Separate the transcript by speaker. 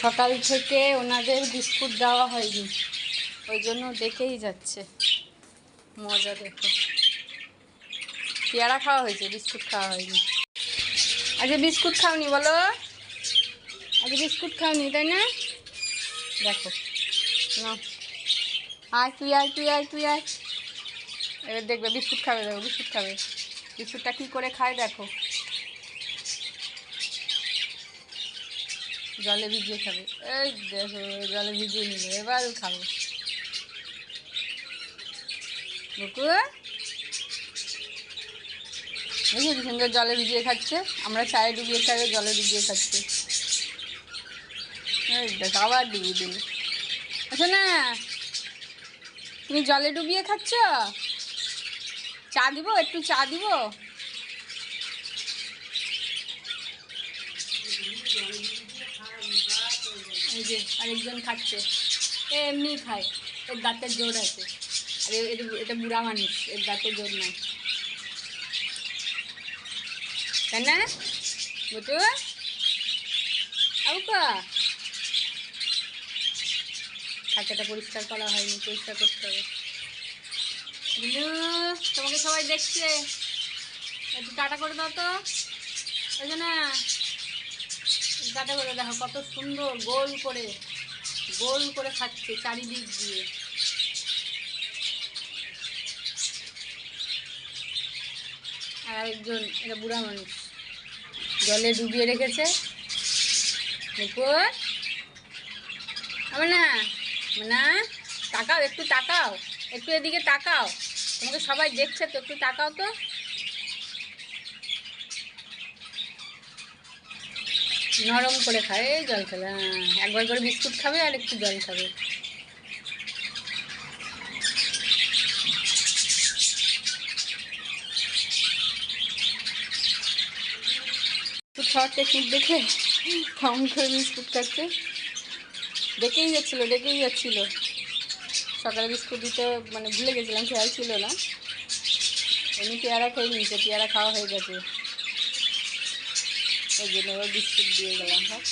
Speaker 1: সকাল থেকে ওনাদের বিস্কুট দেওয়া হয়নি, ওই জন্য দেখেই যাচ্ছে। মজা দেখো, পেয়ারা খাওয়া হয়েছে, বিস্কুট খাওয়া হয়নি। আজকে বিস্কুট খাওনি বলো? আজকে বিস্কুট খাওনি তাই না? দেখো না, আয় তুই আয় তুই আয় তুই আয়। এবার দেখবে বিস্কুট খাবে, দেখো বিস্কুট খাবে। বিস্কুটটা কী করে খায় দেখো, জলে ভিজিয়ে খাবে। এই দেখো জলে ভিজিয়ে নিল, এবার খাবো। বুকু দেখি কি সুন্দর জলে ভিজিয়ে খাচ্ছে। আমরা চায়ে ডুবিয়ে খাবে, জলে ডুবিয়ে খাচ্ছে। এই দেখো আবার ডুবিয়ে দিল। আচ্ছা না, তুমি জলে ডুবিয়ে খাচ্ছ? চা দিব, একটু চা দিব? এই যে আরেকজন খাচ্ছে, এমনি খায়, এর দাঁতের জোর আছে। আর এটা বুড়া মানুষ, এর দাঁতের জোর নাই, তাই না বুটু? আউকা খাঁচাটা পরিষ্কার করা হয়নি, পরিষ্কার করতে হবে। তোমাকে সবাই দেখছে, একটু টাটা করে দাও তো। ওই যে না, টাটা করে দেখো কত সুন্দর গোল করে খাচ্ছে চারিদিক দিয়ে। আর আরেকজন, এটা বুড়া মানুষ, জলে ডুবিয়ে রেখেছে। মুকুর আমার না, না তাকাও, একটু তাকাও, একটু এদিকে তাকাও, তোমাকে সবাই দেখছে তো, একটু তাকাও তো। নরম করে খায়, এই জল খাবে। হ্যাঁ, একবার করে বিস্কুট খাবে আর একটু জল খাবে। খাওয়ার টেকনিক দেখে কেমন করে বিস্কুট খাচ্ছে, ডেকেই যাচ্ছিল। সকালে বিস্কুট দিতে মানে ভুলে গেছিলাম, খেয়াল ছিল না। এমনি পেয়ারা খেয়ে নিয়েছে, পেয়ারা খাওয়া হয়ে গেছে, ওই জন্য বিস্কুট দিয়ে গেলাম। হ্যাঁ।